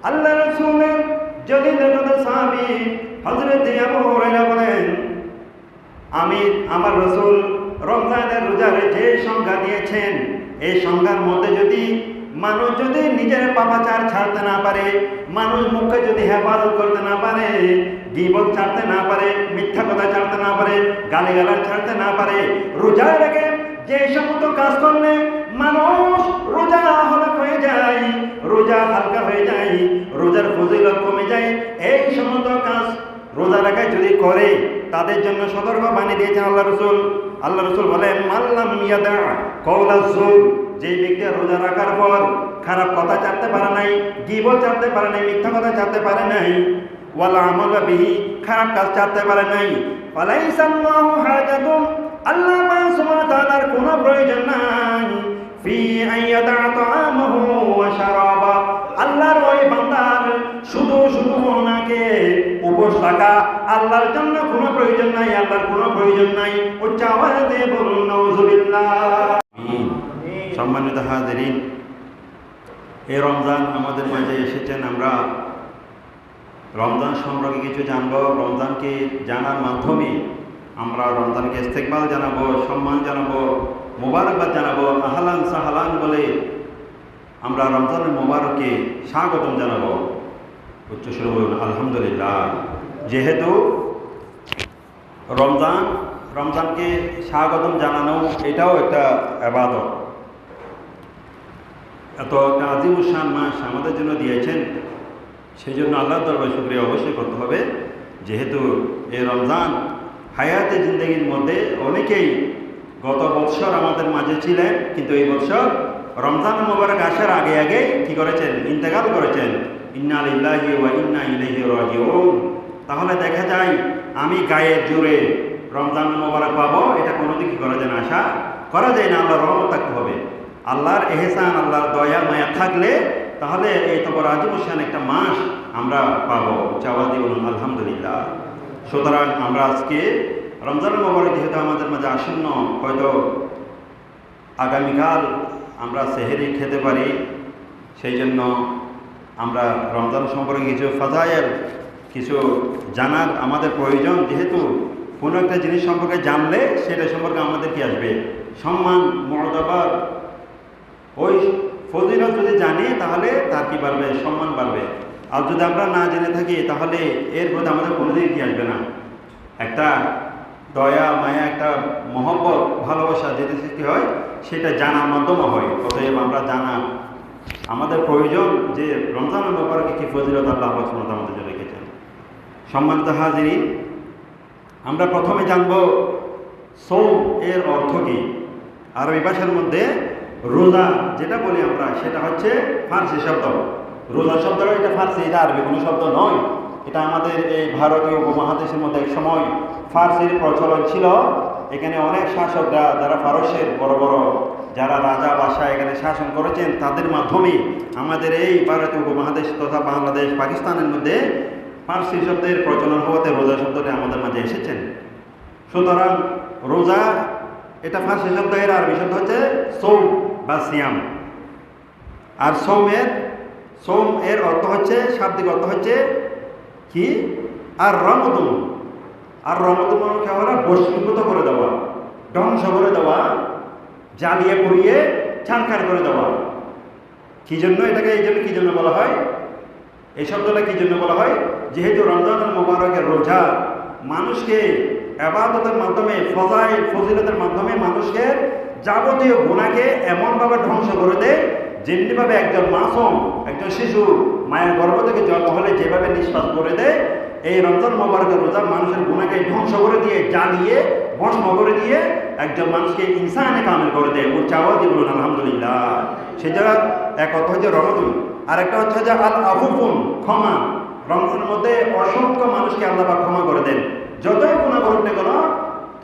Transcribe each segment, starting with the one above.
আল্লাহ রাসূলের যদি দেখো সাহাবী হযরত আবু হুরায়রা বলেন, আমার রাসূল রমজানের রোজার যে সংজ্ঞা দিয়েছেন, এই সংজ্ঞার মধ্যে যদি মানুষ যদি নিজের পাপাচার ছাড়তে না পারে, মানুষ মুখে যদি হেফাজত করতে না পারে, গীবত ছাড়তে না পারে, মিথ্যা কথা ছাড়তে না পারে, গালিগালাজ ছাড়তে না পারে, রোজা রেখে যে সমস্ত কাজ করলে মানুষ রোজা হালকা হয়ে যায়, রোজা হালকা হয়ে যায়, রোজার ফজিলত কমে যায়, এই সমস্ত কাজ রোজা রাখায় যদি করে তাদের জন্য সতর্ক বাণী দিয়েছেন আল্লাহ রসুল। আল্লাহ রসুল বলেন, মাল্লাম ইয়াদা কওলা যুর, যে ব্যক্তি রোজা রাখার পর খারাপ কথা চাইতে পারে নাই, গীবত চাইতে পারে নাই, মিথ্যা কথা চাইতে পারে নাই, ওয়ালা আমাল বিহি, খারাপ কাজ চাইতে পারে নাই, ফালাইসাল্লাহু হাজাতুন, আল্লাহ সুবহানাহু ওয়া তাআলার কোনো প্রয়োজন নাই ফি আইয়াদা তাআমাহু ওয়া শারাবা, আল্লাহর ওই বান্দার শুধু ওনাকে উপোস থাকা আল্লাহর জন্য কোনো প্রয়োজন নাই, আল্লাহর কোনো প্রয়োজন নাই। উচ্চ আওয়াজে বলুন নাউযুবিল্লাহ। সম্মানিত হাজিরিন, এই রমজান আমাদের মাঝে এসেছেন, আমরা রমজান সম্পর্কে কিছু জানবো। রমজানকে জানার মাধ্যমে আমরা রমজানকে ইস্তেকবাল জানাবো, সম্মান জানাবো, মোবারকবাদ জানাবো, আহলান সাহলান বলে আমরা রমজানের মোবারককে স্বাগতম জানাবো। উচ্চস্বরে বলুন আলহামদুলিল্লাহ। যেহেতু রমজানকে স্বাগতম জানানো এটাও একটা ইবাদত, এত একটা আজিমুশান মাস আমাদের জন্য দিয়েছেন, সেই জন্য আল্লাহর দরবারে শুকরিয়া অবশ্যই করতে হবে। যেহেতু এই রমজান হায়াতে জিন্দগির মধ্যে অনেকেই গত বৎসর আমাদের মাঝে ছিলেন, কিন্তু এই বৎসর রমজান মোবারক আসার আগে কি করেছেন? ইন্তেকাল করেছেন। ইন্না লিল্লাহি ওয়া ইন্না ইলাইহি রাজিউন। তাহলে দেখা যায় আমি গায়ের জোরে রমজান মোবারক পাবো, এটা কোনোদিন কি করা যায় না, আশা করা যায় না। আল্লাহর রহমত থাকতে হবে, আল্লাহর এহসান, আল্লাহর দয়া মায়া থাকলে তাহলে এই তো বড় আজিমুশান একটা মাস আমরা পাবো। চাওয়াদি বলুন আলহামদুলিল্লাহ। সুতরাং আমরা আজকে রমজান মোবারক যেহেতু আমাদের মাঝে আসন্ন, হয়তো আগামীকাল আমরা সেহেরি খেতে পারি, সেই জন্য আমরা রমজান সম্পর্কে কিছু ফাজায়েল, কিছু জানার আমাদের প্রয়োজন। যেহেতু কোনো একটা জিনিস সম্পর্কে জানলে সেটা সম্পর্কে আমাদের কি আসবে? সম্মান, মর্যাদা, ওই ফজিলত যদি জানি তাহলে তার কি বাড়বে? সম্মান বাড়বে। আর যদি আমরা না জেনে থাকি তাহলে এর প্রতি আমাদের কোনোদিন কি আসবে না, একটা দয়া মায়া, একটা মহব্বত, ভালোবাসা যেটা সৃষ্টি হয় সেটা জানার মাধ্যমে হয়। অতএব আমরা জানা আমাদের প্রয়োজন যে রমজানের ব্যাপারে কি ফজিলত আল্লাহ আমাদের জন্য রেখেছেন। সম্মানিত হাজিরিন, আমরা প্রথমে জানব সৌম এর অর্থ কি। আরবি ভাষার মধ্যে রোজা যেটা বলি আমরা, সেটা হচ্ছে ফার্সি শব্দ। রোজা শব্দটা এটা ফার্সি, এটা আরবি কোনো শব্দ নয়। এটা আমাদের এই ভারতীয় উপমহাদেশের মধ্যে এক সময় ফার্সির প্রচলন ছিল। এখানে অনেক শাসকরা, যারা ফারসের বড় বড় যারা রাজা বাদশাহ এখানে শাসন করেছেন, তাদের মাধ্যমে আমাদের এই ভারতীয় উপমহাদেশ তথা বাংলাদেশ, পাকিস্তানের মধ্যে ফার্সি শব্দের প্রচলন হওয়াতে রোজা শব্দটি আমাদের মাঝে এসেছেন। সুতরাং রোজা এটা ফার্সি শব্দ, এর আরবি শব্দ হচ্ছে সৌম বা সিয়াম। আর সৌম এর অর্থ হচ্ছে, শাব্দিক অর্থ হচ্ছে কি? আর রমদুন খেলা বশীভূত করে দেওয়া, ধ্বংস করে দেওয়া, জ্বালিয়ে পুড়িয়ে ছারখার করে দেওয়া। কি জন্য এটাকে এই জন্য কি জন্য বলা হয়? এই শব্দটা কি জন্য বলা হয়? যেহেতু রমজানুল মুবারকের রোজা মানুষকে ইবাদতের মাধ্যমে, ফজিলতের মাধ্যমে মানুষকে যাবতীয় গুনাহকে এমনভাবে ধ্বংস করে দেয়, যেমনিভাবে একজন মাসুম, একজন শিশু মায়ের গর্ভ থেকে জন্ম হলে যেভাবে নিঃশ্বাস করে দেয়, এই রমজান মোবারকের রোজা মানুষের গুনাহকে ধ্বংস করে দিয়ে, জ্বালিয়ে ভস্ম করে দিয়ে একজন মানুষকে ইনসানে কামিল করে দেয়। উচ্চ আওয়াজে বলুন আলহামদুলিল্লাহ। সেটা এক অর্থ হচ্ছে রমজান, আর একটা হচ্ছে যে আল আফুফুন, ক্ষমা। রমজানের মধ্যে অসংখ্য মানুষকে আল্লাহ পাক ক্ষমা করে দেন। যতই গুনাহ করুক না কেন,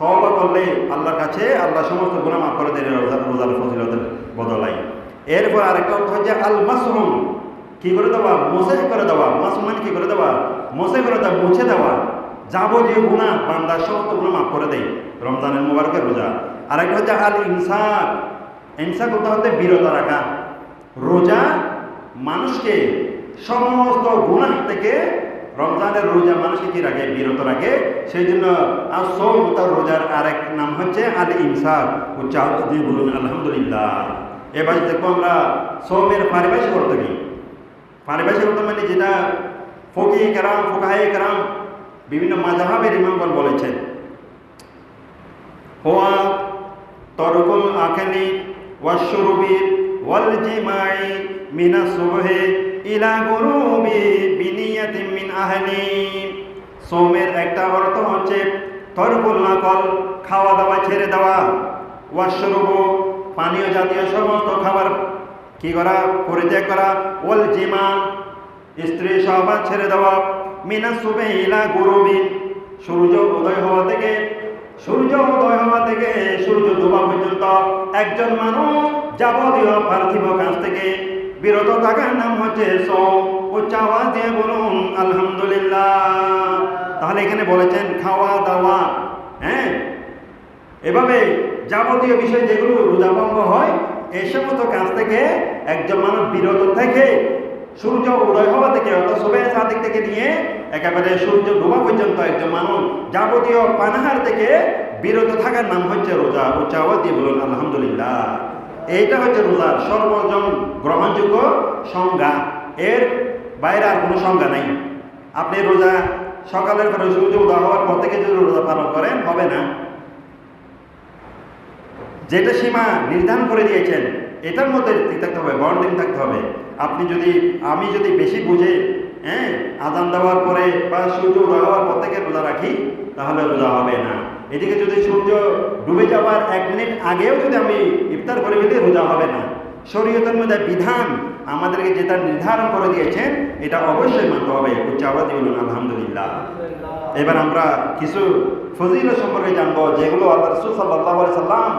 তওবা করলে আল্লাহর কাছে আল্লাহ সমস্ত গুনাহ মাফ করে দেন রোজার ফজিলতের বদলাই। এরপর আরেকটা অর্থ হচ্ছে আল মাসরুম, কি করে দেওয়া? মোছে করে দেওয়া। মাসরুম মানে কি করে দেওয়া? মোছে করে দেওয়া, মুছে দেওয়া। যাবতীয় গুনাহ বান্দার সমস্ত গুনাহ মাফ করে দেয় রমজানের মুবারকের রোজা। আরেকটা হচ্ছে আল ইমসাক করতে হতে বিরত রাখা। রোজা মানুষকে সমস্ত গুনাহ থেকে রমজানের রোজা মানুষকে কি রাখে? বিরত রাখে। সেই জন্য তার রোজার আরেক নাম হচ্ছে আল ইমসাক। উচ্চারণ বলুন আলহামদুলিল্লাহ। এবার দেখবো আমরা সৌমের পারিভাষিক অর্থ কি। পারিভাষিক অর্থ মানে যেটা ফুকাহে কেরাম বিভিন্ন মাযহাবের ইমামগণ বলেছেন, হুয়া তরকুল আকালি ওয়াশরুবি ওয়াল জিমাই মিনাস সুবহি ইলা গুরুবি বিনিয়াতিন মিন আহলি। সৌমের একটা অর্থ হচ্ছে তরকুল আকল, খাওয়া দাওয়া ছেড়ে দেওয়া, ওয়াশরুবু পানীয় জাতীয় সমস্ত খাবার কি করা? পরিত্যাগ করা, ওয়াল জিমা স্ত্রী সহবাস ছেড়ে দেওয়া, মিনাস সুবহি ইলা গুরুবি সূর্য উদয় হওয়া থেকে সূর্য ডোবা পর্যন্ত একজন মানুষ যাবতীয় পার্থিব কাজ থেকে বিরত থাকার নাম হচ্ছে সৌম। উচ্চ আওয়াজ দিয়ে বলুন আলহামদুলিল্লাহ। তাহলে এখানে বলেছেন খাওয়া দাওয়া, হ্যাঁ, এভাবে যাবতীয় বিষয় যেগুলো রোজা ভঙ্গ হয় এই সমস্ত কাজ থেকে একজন মানুষ বিরত থেকে সূর্য উদয় হওয়া থেকে অর্থাৎ সুবহে সাদিক থেকে নিয়ে একেবারে সূর্য ডোবা পর্যন্ত একজন মানুষ যাবতীয় পানাহার থেকে বিরত থাকার নাম হচ্ছে রোজা। উচ্চ আওয়াজ দিয়ে বলুন আলহামদুলিল্লাহ। এইটা হচ্ছে রোজার সর্বজন গ্রহণযোগ্য সংজ্ঞা। এর বাইরে আর কোনো সংজ্ঞা নাই। আপনি রোজা সকালের পরে সূর্য উদয় হওয়ার পর থেকে যদি রোজা পালন করেন হবে না। যেটা সীমা নির্ধারণ করে দিয়েছেন এটার মধ্যে থাকতে হবে, বন্ডিং থাকতে হবে। আমি যদি বেশি বুঝে আজান দেওয়ার পরে বা সূর্য উদয় হওয়ার পর থেকে রোজা রাখি তাহলে রোজা হবে না। এদিকে যদি সূর্য ডুবে যাওয়ার 1 মিনিট আগেও যদি আমি ইফতার করে ফেলি রোজা হবে না। শরীয়তের মধ্যে বিধান আমাদেরকে যেটা নির্ধারণ করে দিয়েছেন এটা অবশ্যই মানতে হবে। উচ্চ আওয়াজে বলুন আলহামদুলিল্লাহ। এবার আমরা কিছু ফজিলত সম্পর্কে জানবো যেগুলো আল্লাহ রাসূল সাল্লাল্লাহু আলাইহি সাল্লাম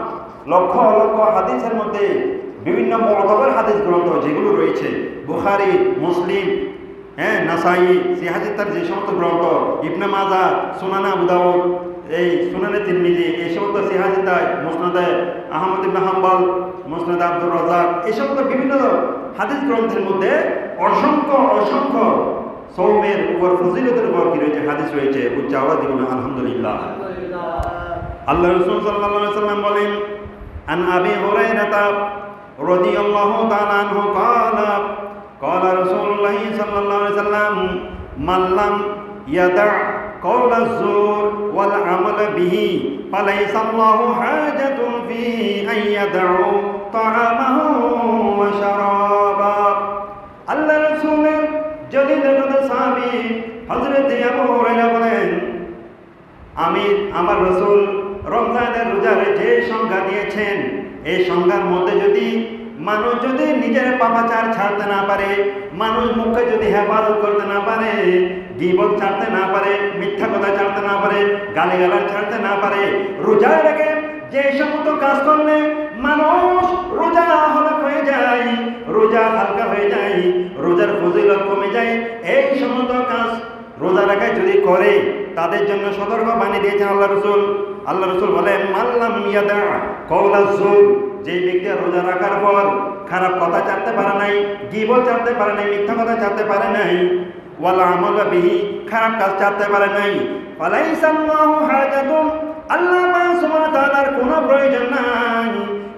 লক্ষ লক্ষ হাদিসের মধ্যে বিভিন্ন মুতাবার হাদিস গ্রন্থ যেগুলো রয়েছে বুখারী, মুসলিম, নাসাই, সিহাজিতার যে সমস্ত গ্রন্থ, ইবনে মাজাহ, সুনানে আবু দাউদ, এই সুনানে তিরমিজি, এই সমস্ত সিহাজিতায়, মুসনাদে আহমদ ইবনে হাম্বল, মুসনাদে আব্দুর রাজ্জাক, এই সমস্ত বিভিন্ন হাদিস গ্রন্থের মধ্যে অসংখ্য সৌমের উপর ফজিলতের উপর কি রয়েছে? হাদিস রয়েছে। উচ্চ আওয়াজ দিয়ে বলুন আলহামদুলিল্লাহ। আল্লাহ রাসূল সাল্লাল্লাহু আলাইহি ওয়াসাল্লাম বলেন, আন আবি হুরায়রা রাদিয়াল্লাহু তাআলা আনহু ক্বালা قال رسول الله صلى الله عليه وسلم من لم يدع قول الزور والعمل به فليس الله حاجة في أن يدعوا طعامه وشرابه। আল্লাহ রাসূলের জলিল সাহাবী হযরত আবু হুরায়রা বলেন, আমার রাসূল রমজানের রোজার যে সংজ্ঞা দিয়েছেন এই সংজ্ঞার মধ্যে যদি মানুষ যদি নিজের পাপাচার ছাড়তে না পারে, মানুষ মুখে যদি হেফাজত করতে না পারে, গীবত ছাড়তে না পারে, মিথ্যা কথা ছাড়তে না পারে, গালিগালাজ ছাড়তে না পারে, রোজা রেখে যে সমস্ত কাজ করলে মানুষ রোজা হালকা হয়ে যায়, রোজা হালকা হয়ে যায়, রোজার ফজিলত কমে যায়, এই সমস্ত কাজ রোজা রাখায় যদি করে তাদের জন্য সতর্ক বাণী দিয়েছেন আল্লাহ রাসূল বলেন, মাল্লাম ইয়াদা কওলা যুর, যে ব্যক্তি রোজা রাখার পর খারাপ কথা ছাড়তে পারে নাই, গীবত ছাড়তে পারে নাই, মিথ্যা কথা ছাড়তে পারে নাই, ওয়াল আমাল বিহি, খারাপ কাজ ছাড়তে পারে নাই, ফালাইসা আল্লাহু হাজাতুন, আল্লাহ সুবহানাহু ওয়া তাআলার কোনো প্রয়োজন নাই,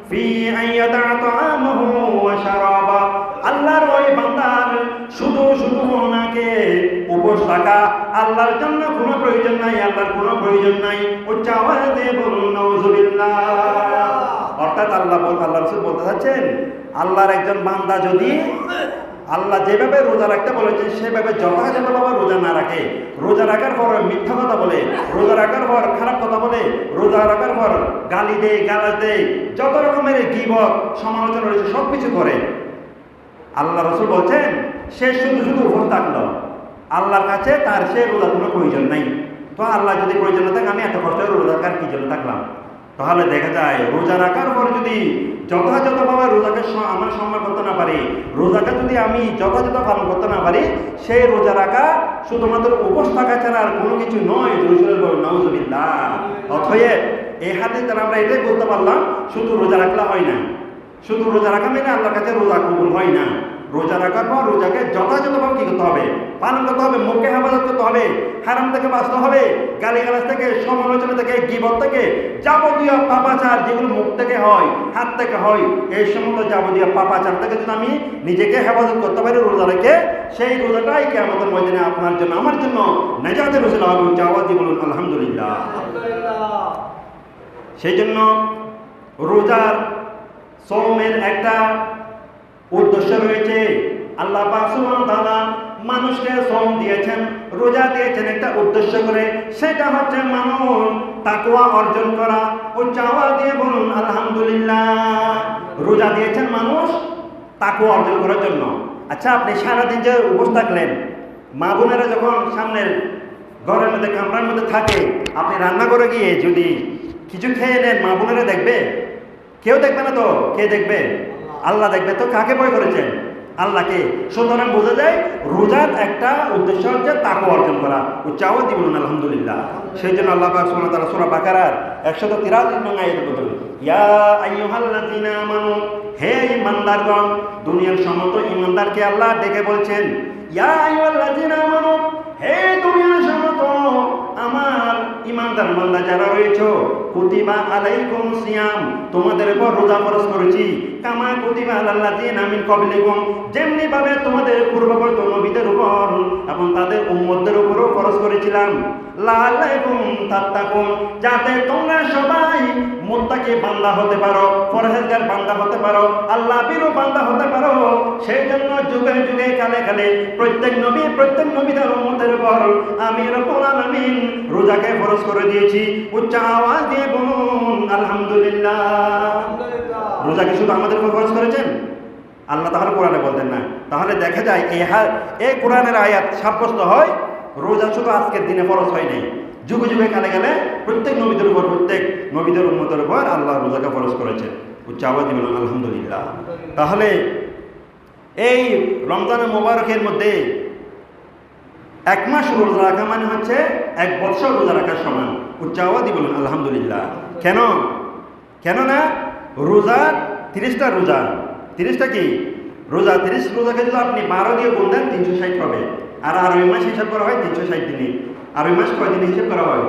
ফি আইয়াদা তাআমাহু ওয়া শারাবা, আল্লাহর ওই বান্দার শুধু ওনাকে উপোস থাকা আল্লাহর জন্য কোনো প্রয়োজন নাই, আল্লাহর কোনো প্রয়োজন নাই। উচ্চ আওয়াজে বলুন নাউযুবিল্লাহ। অর্থাৎ আল্লাহ রাসূল বলতে চাচ্ছেন আল্লাহর একজন বান্দা যদি আল্লাহ যেভাবে রোজা রাখতে বলেছে সেভাবে যথাযথভাবে রোজা না রাখে, রোজা রাখার পর মিথ্যা কথা বলে, রোজা রাখার পর খারাপ কথা বলে, রোজা রাখার পর গালি দেয়, গালাজ দেয়, যত রকমের গীবত সমালোচনা রয়েছে সব কিছু করে, আল্লাহ রাসূল বলছেন সে শুধু উপর থাকলো, আল্লাহর কাছে তার সে রোজার কোনো প্রয়োজন নাই। তো আল্লাহ যদি প্রয়োজন না থাকে আমি এত কষ্ট করে রোজা রাখার কি জন্য থাকলাম? তাহলে দেখা যায় রোজা রাখার পর যদি যথাযথভাবে রোজাকে আমরা সম্মান করতে না পারি, রোজাকে যদি আমি যথাযথ পালন করতে না পারি, সেই রোজা রাখা শুধুমাত্র উপোস থাকা ছাড়া আর কোনো কিছু নয়। নাউযুবিল্লাহ। অতএব এই হাদিস দ্বারা আমরা এটাই বলতে পারলাম শুধু রোজা রাখলে হয় না, শুধু রোজা রাখা মানে আল্লাহর কাছে রোজা কবুল হয় না, রোজা রাখার পর রোজাকে যথাযথভাবে কি করতে হবে, পালন করতে হবে, মুখকে হেফাজত করতে হবে, হারাম থেকে বাঁচতে হবে, গালিগালাজ থেকে, সমালোচনা থেকে, গীবত থেকে, যাবতীয় পাপাচার যেগুলো মুখ থেকে হয়, হাত থেকে হয়, এই সমস্ত যাবতীয় পাপাচার থেকে যদি আমি নিজেকে হেফাজত করতে পারি রোজা রেখে, সেই রোজাটাই কিয়ামতের ময়দানে আপনার জন্য আমার জন্য নাজাতের উসিলা হবে। আওয়াজে বলুন আলহামদুলিল্লাহ। সেই জন্য রোজার সওমের একটা উদ্দেশ্য রয়েছে। আল্লাহ পাক সুবহানাহু ওয়া তাআলা মানুষকে সওম দিয়েছেন, রোজা দিয়েছেন একটা উদ্দেশ্য করে, সেটা হচ্ছে মানুষ তাকওয়া অর্জন করা। ও চাওয়া দিয়ে বলুন আলহামদুলিল্লাহ। রোজা দিয়েছেন মানুষ তাকওয়া অর্জন করার জন্য। আচ্ছা, আপনি সারাদিন যে উপোস থাকলেন, মা বোনেরা যখন সামনের ঘরের মধ্যে কামরার মধ্যে থাকে, আপনি রান্না করে গিয়ে যদি কিছু খেয়ে নেন, মা বোনেরা দেখবে? কেউ দেখবে না তো। কে দেখবে? আল্লাহ দেখবে। তো কাকে ভয় করেছেন? আল্লাহকে। সুতরাং বোঝা যায় রোজার একটা উদ্দেশ্য হচ্ছে তাকওয়া অর্জন করা। চাওয়া দি বলুন আলহামদুলিল্লাহ। সেই জন্য আল্লাহ পাক সুবহানাহু ওয়া তাআলা সূরা বাকারার 183 নং আয়াতে বলেন, ইয়া আইয়ুহাল্লাযীনা আমানু, হে ঈমানদারগণ। দুনিয়ার সমস্ত ঈমানদারকে আল্লাহ ডেকে বলছেন, ইয়া আইয়ুহাল্লাযীনা আমানু, হে দুনিয়ার সমস্ত আমার ঈমানদার বান্দা যারা রয়েছে, কুতিবা আলাইকুম সিয়াম, তোমাদের উপর রোজা ফরজ করেছি, কামা কুতিবা আলাল্লাযীনা মিন ক্বাবলিকুম, যেমনি ভাবে তোমাদের পূর্ববর্তী নবীদের উপর এবং তাদের উম্মতদের উপরও ফরজ করেছিলাম, লাআল্লাকুম তাত্তাকুন, যাতে তোমরা সবাই মুত্তাকি বান্দা হতে পারো, পরহেজগার বান্দা হতে পারো, আল্লাহ ভীরু বান্দা হতে পারো। সেই জন্য যুগে যুগে কালে কালে প্রত্যেক নবীদের উম্মতের উপর আমি রব্বুল আলামিন রোজাকে ফরজ করে দিয়েছি। উচ্চ আওয়াজ দিয়ে বলুন আলহামদুলিল্লাহ। রোজাকে শুধু আমাদের উপর ফরজ করেছেন? আল্লাহ তাহলে কোরআনে বলতেন না? তাহলে দেখা যায় এই কোরআনের আয়াত সাব্যস্ত হয় রোজা শুধু আজকের দিনে ফরজ হয় নাই, যুগে যুগে কালে গেলে প্রত্যেক নবীদের উপর, প্রত্যেক নবীদের উম্মতের উপর আল্লাহ রোজাকে ফরজ করেছেন। উচ্চ আওয়াজ দিয়ে বলুন আলহামদুলিল্লাহ। তাহলে এই রমজানের মোবারকের মধ্যে এক মাস রোজা রাখা মানে হচ্ছে 1 বছর রোজা রাখার সমান। উচ্চ আওয়াজ দিয়ে বলুন আলহামদুলিল্লাহ। কেননা রোজা 30টা রোজা, 30টা কি রোজা, 30 রোজাকে যদি আপনি 12 দিয়ে গুণ দেন 360 হবে। আর 12 মাস হিসাব করা হয় 360 দিনে। 12 মাস কয় দিনে হিসাব করা হয়?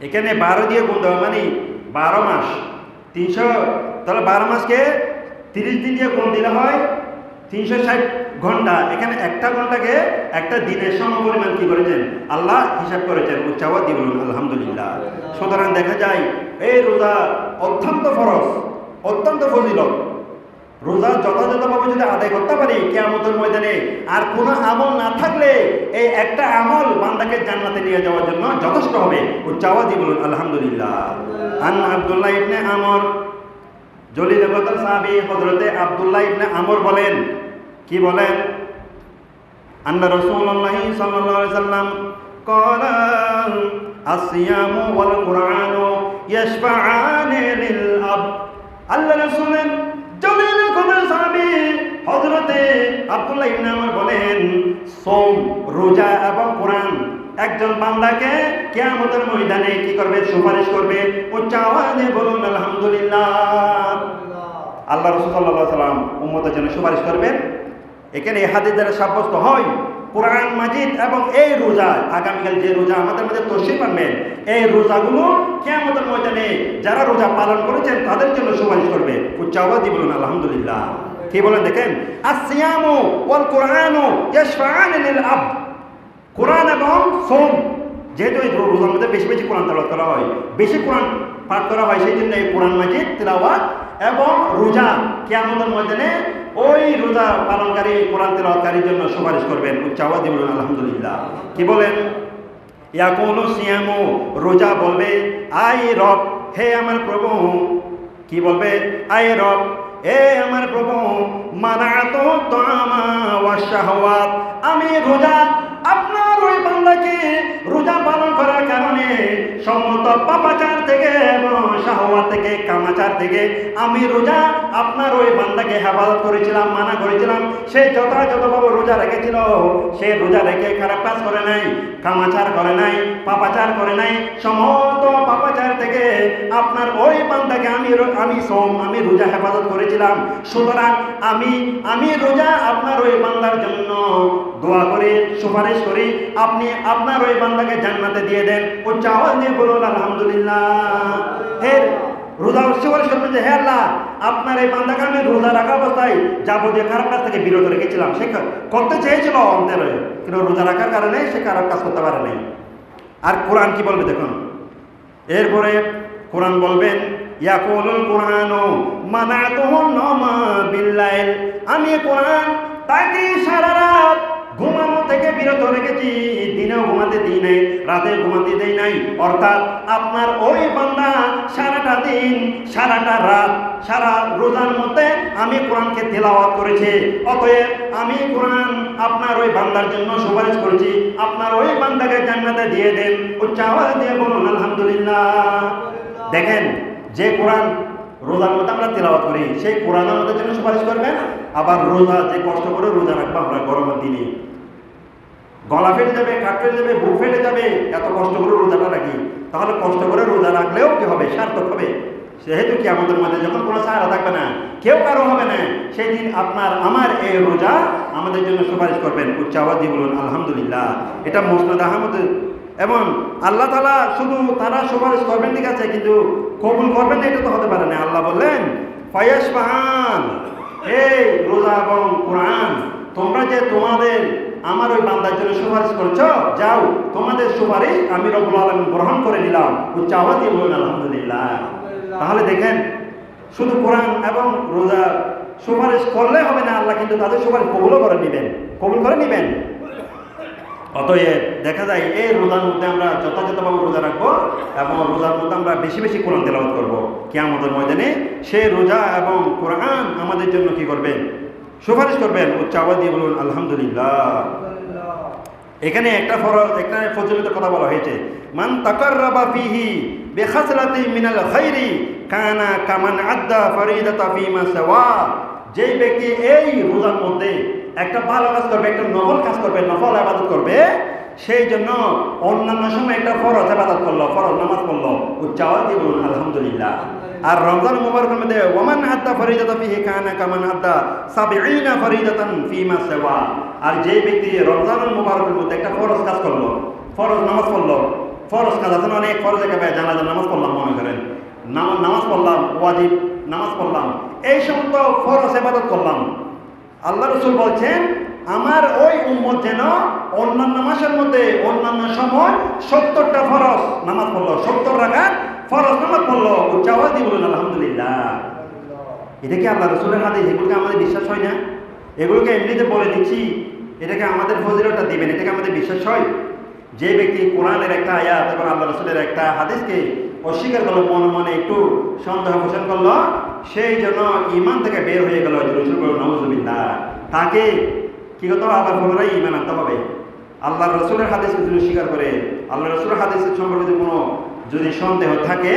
এখানে 12 দিয়ে গুণ দেওয়া মানে 12 মাস 300, তাহলে 12 মাসকে 30 দিন দিয়ে গুণ দিলে হয় 360 ঘন্টা। এখানে একটা ঘন্টাকে একটা দিনের সমপরিমাণ কি করেছেন? আল্লাহ হিসাব করেছেন। উচ্চাওয়া দিয়ে বলুন আলহামদুলিল্লাহ। সুতরাং দেখা যায় এই রোজা অত্যন্ত ফরজ, অত্যন্ত ফজিলত। রোজা যথাযথভাবে যদি আদায় করতে পারি, কিয়ামতের ময়দানে আর কোনো আমল না থাকলে এই একটা আমল বান্দাকে জান্নাতে নিয়ে যাওয়ার জন্য যথেষ্ট হবে। উচ্চাওয়া দিয়ে বলুন আলহামদুলিল্লাহ। আন আব্দুল্লাহ ইবনে আমর, জলিল বদর সাহাবী হযরতে আব্দুল্লাহ ইবনে আমর বলেন, কি বলেন? আন্না রাসূলুল্লাহ সাল্লাল্লাহু আলাইহি সাল্লাম ক্বালা আসিয়ামু ওয়াল কুরআনু ইয়াশফাআনি লিল আব। আল্লাহ রাসূলের জলিল বদর সাহাবী হযরতে আব্দুল্লাহ ইবনে আমর বলেন, সওম, রোজা এবং কোরআন একজন বান্দাকে কিয়ামতের ময়দানে কি করবে? সুপারিশ করবে। উচ্চ আওয়াজে বলুন আলহামদুলিল্লাহ। আল্লাহ রাসূল সাল্লাল্লাহু আলাইহি সাল্লাম উম্মতের জন্য সুপারিশ করবেন। এখানে এই হাদিস দ্বারা সাব্যস্ত হয় কোরআন মাজিদ এবং এই রোজা, আগামীকাল যে রোজা আমাদের মধ্যে তশরিফ আনবেন, এই রোজাগুলো কিয়ামতের ময়দানে যারা রোজা পালন করেছেন তাদের জন্য সুপারিশ করবে। উচ্চ আওয়াজ দিয়ে বলুন আলহামদুলিল্লাহ। কি বলেন দেখেন? আসিয়ামু ওয়াল কুরআনু ইয়াশফাআনি লিল আবদ। কোরআন এবং সওম, যেহেতু এই রোজার মধ্যে বেশি বেশি কোরআন তেলাওয়াত করা হয়, বেশি কোরআন পাঠ করা হয়, সেই জন্য এই কোরআন মাজিদ তেলাওয়াত এবং রোজা কিয়ামতের ময়দানে ওই রোজা পালনকারী, কোরআন তেলাওয়াতকারীর জন্য সুপারিশ করবেন। উচ্চ আওয়াজ দিয়ে বলুন আলহামদুলিল্লাহ। কি বলেন? ইয়াকুলু সিয়ামু, রোজা বলবে, আই রব, হে আমার প্রভু। কি বলবে? আই রব, হে আমার প্রভু, মানাতু তাআমা ওয়াশ শাহওয়াত, আমি রোজা আপনার ওই বান্দাকে রোজা পালন করার কারণে সমস্ত পাপাচার থেকে এবং শাহওয়াত থেকে, কামাচার থেকে আমি রোজা আপনার ওই বান্দাকে হেফাজত করেছিলাম, মানা করেছিলাম। সে যথাযথভাবে রোজা রেখেছিল, সে রোজা রেখে খারাপ কাজ করে নাই, কামাচার করে নাই, পাপাচার করে নাই। সমস্ত পাপাচার থেকে আপনার ওই বান্দাকে আমি রোজা হেফাজত করেছিলাম। সুতরাং আমি রোজা আপনার ওই বান্দার জন্য দোয়া করে সুপারিশ করি, আপনি আপনার ওই বান্দাকে জান্নাতে দিয়ে দেন। উচ্চ আওয়াজ দিয়ে বলুন আলহামদুলিল্লাহ। রোজা সুপারিশ করবেন যে হে আল্লাহ, আপনার এই বান্দাকে আমি রোজা রাখা অবস্থায় যাবতীয় খারাপ কাজ থেকে বিরত রেখেছিলাম। সে করতে চেয়েছিল অন্তরে, কিন্তু রোজা রাখার কারণে সে খারাপ কাজ করতে পারে নাই। আর কোরআন কি বলবে দেখুন, এরপরে কোরআন বলবেন ইয়াকুলুল কুরআনু মানাতুহুন নামা বিল্লাইল, আমি কোরআন তাকে সারা রাত ঘুমানো থেকে বিরত রেখেছি, দিনেও ঘুমাতে দিই নাই, রাতে ঘুমাতে দেই নাই। অর্থাৎ আপনার ওই বান্দা সারাটা দিন, সারাটা রাত, সারা রোজার মধ্যে আমি কোরআনকে তেলাওয়াত করেছি। অতএব আমি কোরআন আপনার ওই বান্দার জন্য সুপারিশ করেছি, আপনার ওই বান্দাকে জান্নাতে দিয়ে দেন। উচ্চ আওয়াজ দিয়ে বলুন আলহামদুলিল্লাহ। দেখেন, যে কোরআন রোজার মধ্যে আমরা তেলাওয়াত করি, সেই কোরআন আমাদের জন্য সুপারিশ করবেন। আবার রোজা যে কষ্ট করে রোজা রাখবো আমরা গরমের দিনে, গলা ফেটে যাবে, কাঠ ফেটে যাবে, বুক ফেটে যাবে, এত কষ্ট করে রোজাটা রাখি, তাহলে কষ্ট করে রোজা রাখলেও কি হবে? সার্থক হবে। সেহেতু কি আমাদের মধ্যে যখন কোনো সাহারা থাকবে না, কেউ কারো হবে না, সেই দিন আপনার আমার এই রোজা আমাদের জন্য সুপারিশ করবেন। উচ্চ আওয়াজ দিয়ে বলুন আলহামদুলিল্লাহ। এটা মুসনাদ আহমদ। এবং আল্লাহ তাআলা শুধু তারা সুপারিশ করবেন ঠিক আছে, কিন্তু কবুল করবেন না এটা তো হতে পারে না। আল্লাহ বললেন ফায়াসফাহান, এই রোজা এবং কোরআন, তোমরা যে তোমাদের আমার ওই বান্দার জন্য সুপারিশ করছো, যাও তোমাদের সুপারিশ আমি রব্বুল আলামিন গ্রহণ করে নিলাম। উচ্চ আওয়াজ দিয়ে বলুন আলহামদুলিল্লাহ। তাহলে দেখেন, শুধু কোরআন এবং রোজা সুপারিশ করলে হবে না, আল্লাহ কিন্তু তাদের সুপারিশ কবুল করে নেবেন। অতএব দেখা যায় এই রোজার মধ্যে আমরা যথাযথভাবে রোজা রাখবো এবং রোজার মধ্যে আমরা বেশি বেশি কোরআন তেলাওয়াত করবো। কিয়ামতের ময়দানে সেই রোজা এবং কোরআন আমাদের জন্য কি করবেন? সুপারিশ করবেন। উচ্চ আওয়াজ দিয়ে বলুন আলহামদুলিল্লাহ। এখানে একটা ফজিলতের কথা বলা হয়েছে, মান তাকাররাবা ফিহি বিখাসলাতিন মিনাল খাইরি কানা কামান আদ্দা ফরিদাতা ফিমা সাওয়া। যেই ব্যক্তি এই রোজার মধ্যে একটা ভালো কাজ করবে, একটা নফল কাজ করবে, নফল ইবাদত করবে, সেই জন্য অন্যান্য সময় একটা ফরজ ইবাদত করলো, ফরজ নামাজ পড়লো। উচ্চ আওয়াজ দিয়ে বলুন আলহামদুলিল্লাহ। আর রমজান মুবারকের মধ্যে ওমান আদ্দা ফরিদাতা ফিহি কানা কামান আদ্দা সাবঈনা ফরিদাতান ফিমা সাওয়া। আর যেই ব্যক্তি রমজানুল মুবারকের মধ্যে একটা ফরজ কাজ করলো, ফরজ নামাজ পড়লো, ফরজ কাজ আছে অনেক ফরজ, একেবারে জানাজা নামাজ পড়লাম, মনে করেন নামাজ পড়লাম, ওয়াজিব নামাজ পড়লাম, এই সমস্ত ফরজ ইবাদত করলাম। আল্লাহ রাসূল বলছেন আমার ওই উম্মত যেন অন্যান্য মাসের মধ্যে অন্যান্য সময় 70টা ফরজ নামাজ পড়লো, 70 রাকাত ফরজ নামাজ পড়লো। উচ্চ আওয়াজ দিয়ে বলুন আলহামদুলিল্লাহ। এটা কি আল্লাহ রাসূলের হাদিস? এগুলোকে আমাদের বিশ্বাস হয় না? এগুলোকে এমনিতে বলে দিচ্ছি, এটাকে আমাদের ফজিলতটা দিবেন, এটাকে আমাদের বিশ্বাস হয়? যে ব্যক্তি কোরআনের একটা আয়াত এবং আল্লাহ রাসূলের একটা হাদিসকে অস্বীকার করলো, মনে মনে একটু সন্দেহ পোষণ করলো, সেই জন্য ঈমান থেকে বের হয়ে গেল, নাউযুবিল্লাহ, তাকে কি করতে হবে? আবার পুনরায় ঈমান আনতে হবে। আল্লাহ রাসূলের হাদিসকে যদি স্বীকার করে, আল্লাহ রাসূলের হাদিসের সম্পর্কে যদি সন্দেহ থাকে,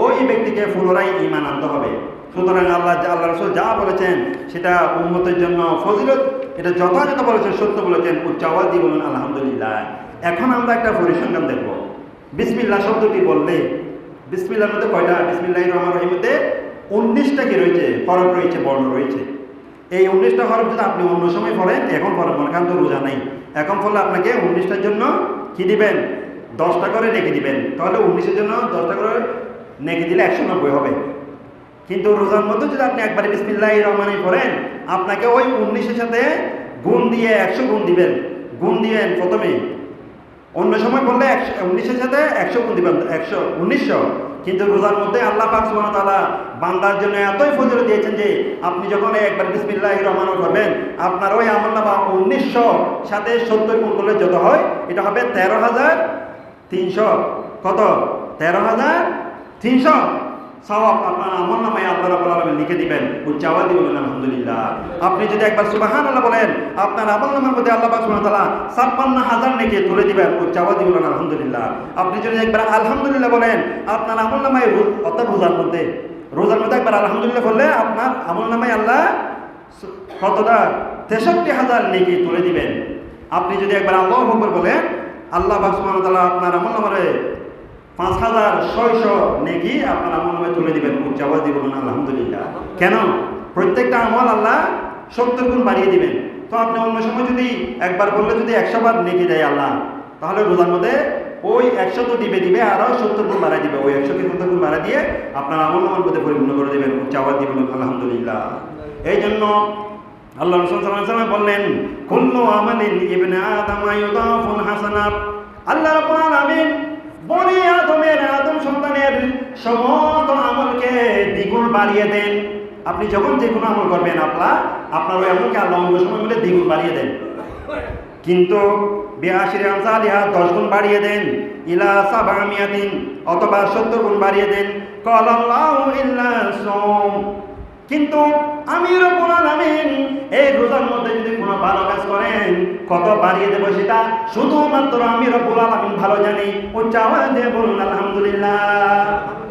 ওই ব্যক্তিকে পুনরায় ঈমান আনতে হবে। সুতরাং আল্লাহ রাসূল যা বলেছেন সেটা উম্মতের জন্য ফজিলত, এটা যথাযথ বলেছেন, সত্য বলেছেন। উচ্চ আওয়াজ দিয়ে বলুন আলহামদুলিল্লাহ। এখন আমরা একটা পরিসংখ্যান দেখব। বিসমিল্লাহ শব্দটি বললে, বিসমিল্লাহর মধ্যে কয়টা? বিসমিল্লাহির রহমানির রহিমের মধ্যে 19টা কি রয়েছে? হরফ রয়েছে, বর্ণ রয়েছে। এই 19টা হরফ যদি আপনি অন্য সময় পড়েন, এখন পড়েন, মনে করেন তো রোজা নেই, এখন পড়লে আপনাকে 19টার জন্য কি দিবেন? 10টা করে নেকি দিবেন। তাহলে 19-এর জন্য 10টা করে নেকি দিলে 190 হবে। কিন্তু রোজার মধ্যে যদি আপনি একবারে বিসমিল্লাহির রহমানির পড়েন, আপনাকে ওই 19-এর সাথে গুণ দিয়ে 100 গুণ দিবেন, গুণ দিবেন প্রথমে। অন্য সময় বললে 19-এর সাথে 100 গুণ দিবেন, 1900। কিন্তু রোজার মধ্যে আল্লাহ পাক সুবহানাহু ওয়া তাআলা বান্দার জন্য এতই ফজিলত দিয়েছেন যে আপনি যখন একবার বিসমিল্লাহির রহমানির রহিম করবেন, আপনার ওই আমলনামা 1900 সাথে 70 গুণ করলে যত হয়, এটা হবে 13,300। কত? 13,300। সওয়াব আপনার আমলনামায় আল্লাহ রাব্বুল আলামিন লিখে দিবেন। উচ্চ আওয়াজে বলুন আলহামদুলিল্লাহ। আপনি যদি একবার সুবহানাল্লাহ বলেন, আপনার আমলনামার মধ্যে আল্লাহ পাক সুবহানাহু ওয়া তাআলা ৫৬,০০০ নেকি তুলে দিবেন। উচ্চ আওয়াজে বলুন আলহামদুলিল্লাহ। আপনি যদি একবার আলহামদুলিল্লাহ বলেন, আপনার আমলনামায় অর্থাৎ রোজার মধ্যে একবার আলহামদুলিল্লাহ বললে আপনার আমলনামায় আল্লাহ কতটা ৬৩,০০০ নেকি তুলে দিবেন। আপনি যদি একবার আল্লাহু আকবার বলেন, আল্লাহ পাক সুবহানাহু ওয়া তাআলা আপনার আমলনামারে ৫,৬০০ নেকি আপনার আমলনামায় তুলে দিবেন। উচ্চ আওয়াজে বলুন আলহামদুলিল্লাহ। কেন? প্রত্যেকটা আমল আল্লাহ ৭০ গুণ বাড়িয়ে দিবেন। তো আপনি অন্য সময় যদি একবার বললে যদি ১০০ বার নেকি দেয় আল্লাহ, তাহলে রোজার মধ্যে ওই ১০০ তো দিবে আরও ৭০ গুণ বাড়াই দিবে। ওই ১০০কে ৭০ গুণ বাড়াই দিয়ে আপনার আমলনামার মধ্যে পরিপূর্ণ করে দেবেন। উচ্চ আওয়াজে বলুন আলহামদুলিল্লাহ। এই জন্য আল্লাহ রাসূল সাল্লাল্লাহু আলাইহি ওয়াসাল্লাম বললেন, কুল্লু আমালিন ইবনে আদম ইউদাফুল হাসানাত। আল্লাহ রাব্বুল আলামিন বনি আদম সন্তানের সমস্ত আমলকে দ্বিগুণ বাড়িয়ে দেন। আপনি যখন যে কোনো আমল করবেন আপনার ওই আমলকে আল্লাহ অন্য সময় মিলে দ্বিগুণ বাড়িয়ে দেন। কিন্তু বিআশরি আমসালিহা ১০ গুণ বাড়িয়ে দেন, ইলা ৭০০ অথবা ৭০ গুণ বাড়িয়ে দেন। ক্বালাল্লাহু ইল্লা সাওম। কিন্তু আমি রব্বুল আলামিন এই রোজার মধ্যে যদি কোনো ভালো কাজ করেন, কত বাড়িয়ে দেব সেটা শুধুমাত্র আমি রব্বুল আলামিন ভালো জানি। উচ্চ আওয়াজে বলুন আলহামদুলিল্লাহ।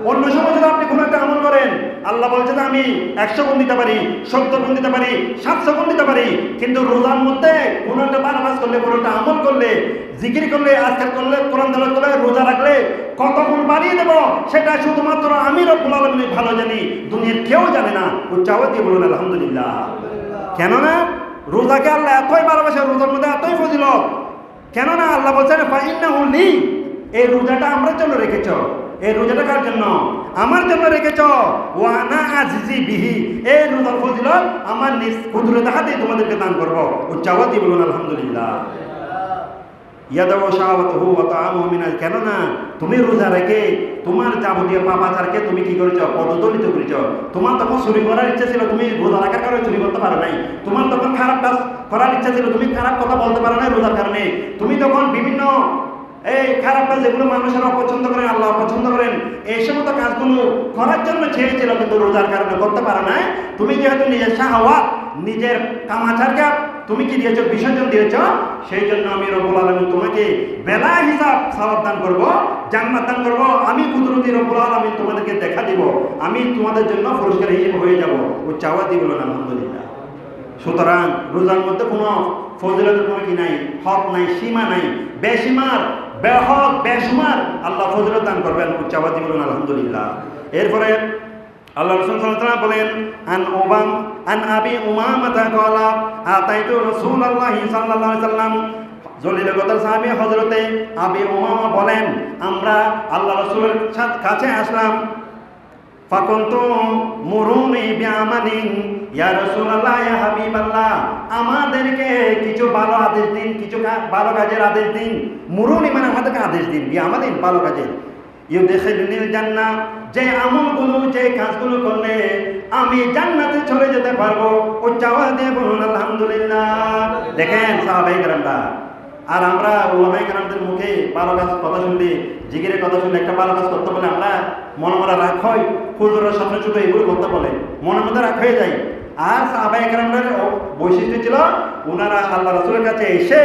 অন্য সময় যদি আপনি কোনো একটা আমল করেন, আল্লাহ বলছে যে আমি ১০০ গুণ দিতে পারি, ৭০ গুণ দিতে পারি, ৭০০ গুণ দিতে পারি। কিন্তু রোজার মধ্যে কোনো একটা ভালো কাজ করলে, কোনো একটা আমল করলে, জিকির করলে, আজকাল করলে, কোরআন তেলাওয়াত করলে, রোজা রাখলে কত গুণ বাড়িয়ে দেব সেটা শুধুমাত্র আমি রব্বুল আলামিন ভালো জানি, দুনিয়ার কেউ জানে না। উচ্চ আওয়াজে বলুন আলহামদুলিল্লাহ। কেননা রোজাকে আল্লাহ এতই ভালোবাসে, রোজার মধ্যে এতই ফজিলত। কেননা আল্লাহ বলছেন ফাইন্নাহু লি, এই রোজাটা আমার জন্য রেখেছ। এই রোজাটা কার জন্য? আমার জন্য রেখেছ। ওয়া আনা আজিজি বিহি, এই রোজার ফজিলত আমার নিজ কুদরতের হাতে তোমাদেরকে দান করব। উচ্চ আওয়াজে বলুন আলহামদুলিল্লাহ। ইয়াদাউ শাওয়াতুহু ওয়া তাআমুহু মিনাল, কেননা তুমি রোজা রেখে তোমার যাবতীয় পাপাচারকে তুমি কি করেছ? পদদলিত করেছ। তোমার তখন চুরি করার ইচ্ছা ছিল, তুমি রোজা রাখার কারণে চুরি করতে পারো নাই। তোমার তখন খারাপ কাজ করার ইচ্ছা ছিল, তুমি খারাপ কথা বলতে পারো নাই রোজার কারণে। তুমি তখন বিভিন্ন এই খারাপ কাজ যেগুলো মানুষের অপছন্দ করেন, আল্লাহ অপছন্দ করেন, এই সমস্ত কাজগুলো করার জন্য চেয়েছিল, কিন্তু রোজার কারণে করতে পারো নাই। তুমি যেহেতু নিজের শাহওয়াত, নিজের কামাচারকে তুমি কি দিয়েছ? বিসর্জন দিয়েছ। সেই জন্য আমি রব্বুল আলামিন তোমাকে বেলা হিসাব সওয়াব দান করব, জান্নাত দান করব। আমি কুদরতি রব্বুল আলামিন তোমাদেরকে দেখা দিব, আমি তোমাদের জন্য পুরস্কার হিসেবে হয়ে যাব। উচ্চ আওয়াজে বলুন আলহামদুলিল্লাহ। সুতরাং রোজার মধ্যে কোনো ফজিলতের কোনো কি নাই, হক নাই, সীমা নাই। বেসীমার, বেহক, বেসুমার আল্লাহ ফজিলত দান করবেন। উচ্চ আওয়াজে বলুন আলহামদুলিল্লাহ। এরপরে আল্লাহ রাসূল সাল্লাল্লাহু আলাইহি ওয়াসাল্লাম বলেন, আন আবি উমামাতা ক্বালা আতাইতু রাসূলুল্লাহি সাল্লাল্লাহু আলাইহি ওয়াসাল্লাম। জলিল কদর সাহাবী হযরতে আবি উমামা বলেন, আমরা আল্লাহ রাসূলের কাছে আসলাম। ফাকুনতু মুরুনি বিআমালিন, ইয়া রাসূলুল্লাহ, ইয়া হাবিবাল্লাহ, আমাদেরকে কিছু ভালো আদেশ দিন, কিছু ভালো কাজের আদেশ দিন। মুরুনি মানে আমাদেরকে আদেশ দিন, বিআমালিন ভালো কাজের। ইউদখিলুনিল জান্নাহ, যে আমলগুলো, যে কাজগুলো করলে আমি জান্নাতে চলে যেতে পারবো। উচ্চ আওয়াজে বলুন আলহামদুলিল্লাহ। দেখেন সাহাবায়ে কেরামরা, আর আমরা উলামায়ে কেরামদের মুখে ভালো কাজ কথা শুনলে, জিকিরের কথা শুনলে, একটা ভালো কাজ করতে বলে আমরা মনে রাগ হয়, হুজুরের সামনে শুধু এগুলো করতে বলে মনের মধ্যে রাগ হয়ে যায়। আর সাহাবায়ে কেরামদের বৈশিষ্ট্য ছিল, ওনারা আল্লাহ রাসূলের কাছে এসে